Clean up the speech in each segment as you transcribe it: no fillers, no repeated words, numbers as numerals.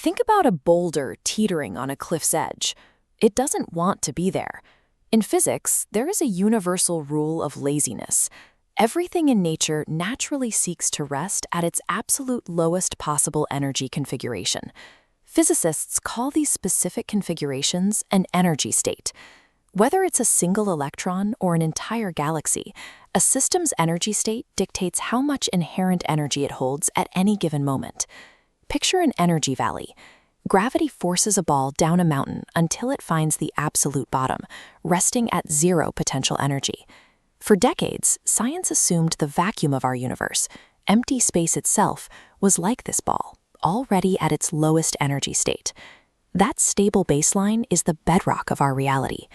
Think about a boulder teetering on a cliff's edge. It doesn't want to be there. In physics, there is a universal rule of laziness. Everything in nature naturally seeks to rest at its absolute lowest possible energy configuration. Physicists call these specific configurations an energy state. Whether it's a single electron or an entire galaxy, a system's energy state dictates how much inherent energy it holds at any given moment. Picture an energy valley. Gravity forces a ball down a mountain until it finds the absolute bottom, resting at zero potential energy. For decades, science assumed the vacuum of our universe, empty space itself, was like this ball, already at its lowest energy state. That stable baseline is the bedrock of our reality.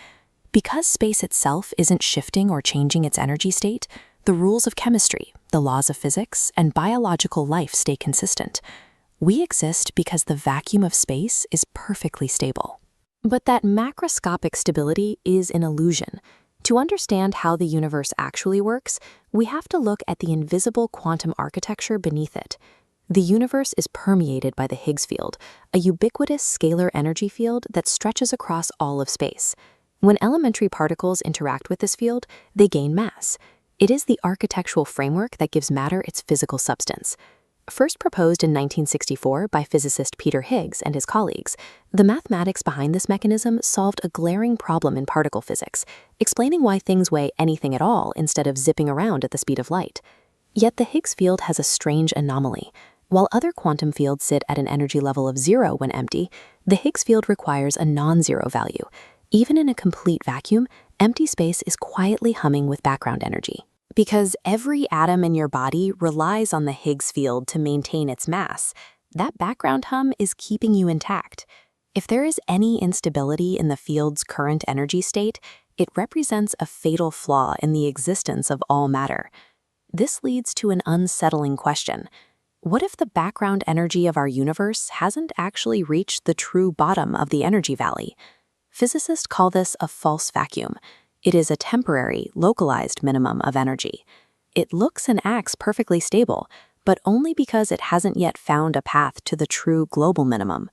Because space itself isn't shifting or changing its energy state, the rules of chemistry, the laws of physics, and biological life stay consistent. We exist because the vacuum of space is perfectly stable. But that macroscopic stability is an illusion. To understand how the universe actually works, we have to look at the invisible quantum architecture beneath it. The universe is permeated by the Higgs field, a ubiquitous scalar energy field that stretches across all of space. When elementary particles interact with this field, they gain mass. It is the architectural framework that gives matter its physical substance. First proposed in 1964 by physicist Peter Higgs and his colleagues, the mathematics behind this mechanism solved a glaring problem in particle physics, explaining why things weigh anything at all instead of zipping around at the speed of light. Yet the Higgs field has a strange anomaly. While other quantum fields sit at an energy level of 0 when empty, the Higgs field requires a non-zero value. Even in a complete vacuum, empty space is quietly humming with background energy. Because every atom in your body relies on the Higgs field to maintain its mass, that background hum is keeping you intact. If there is any instability in the field's current energy state, it represents a fatal flaw in the existence of all matter. This leads to an unsettling question. What if the background energy of our universe hasn't actually reached the true bottom of the energy valley? Physicists call this a false vacuum. It is a temporary, localized minimum of energy. It looks and acts perfectly stable, but only because it hasn't yet found a path to the true global minimum.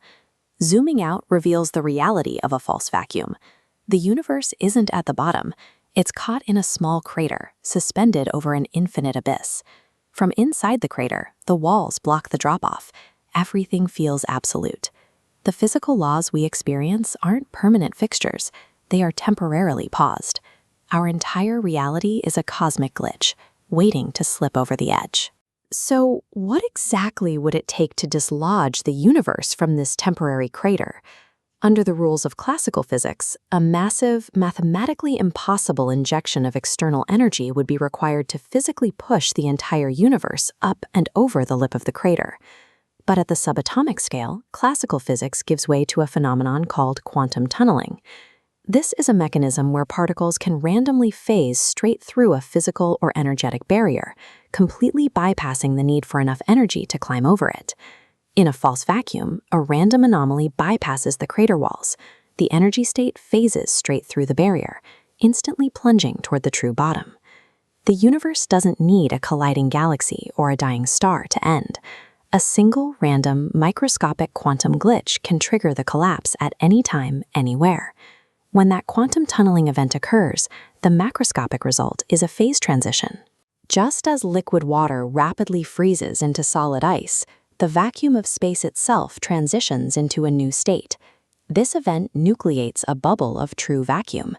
Zooming out reveals the reality of a false vacuum. The universe isn't at the bottom. It's caught in a small crater, suspended over an infinite abyss. From inside the crater, the walls block the drop-off. Everything feels absolute. The physical laws we experience aren't permanent fixtures. They are temporarily paused. Our entire reality is a cosmic glitch, waiting to slip over the edge. So, what exactly would it take to dislodge the universe from this temporary crater? Under the rules of classical physics, a massive, mathematically impossible injection of external energy would be required to physically push the entire universe up and over the lip of the crater. But at the subatomic scale, classical physics gives way to a phenomenon called quantum tunneling. This is a mechanism where particles can randomly phase straight through a physical or energetic barrier, completely bypassing the need for enough energy to climb over it. In a false vacuum, a random anomaly bypasses the crater walls. The energy state phases straight through the barrier, instantly plunging toward the true bottom. The universe doesn't need a colliding galaxy or a dying star to end. A single, random, microscopic quantum glitch can trigger the collapse at any time, anywhere. When that quantum tunneling event occurs, the macroscopic result is a phase transition. Just as liquid water rapidly freezes into solid ice, the vacuum of space itself transitions into a new state. This event nucleates a bubble of true vacuum.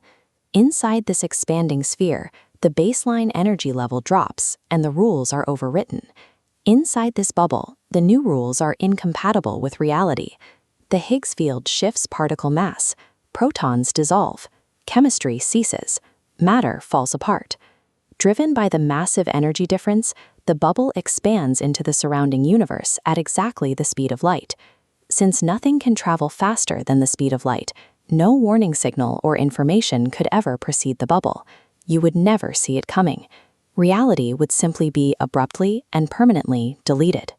Inside this expanding sphere, the baseline energy level drops and the rules are overwritten. Inside this bubble, the new rules are incompatible with reality. The Higgs field shifts particle mass. Protons dissolve, chemistry ceases, matter falls apart. Driven by the massive energy difference, the bubble expands into the surrounding universe at exactly the speed of light. Since nothing can travel faster than the speed of light, no warning signal or information could ever precede the bubble. You would never see it coming. Reality would simply be abruptly and permanently deleted.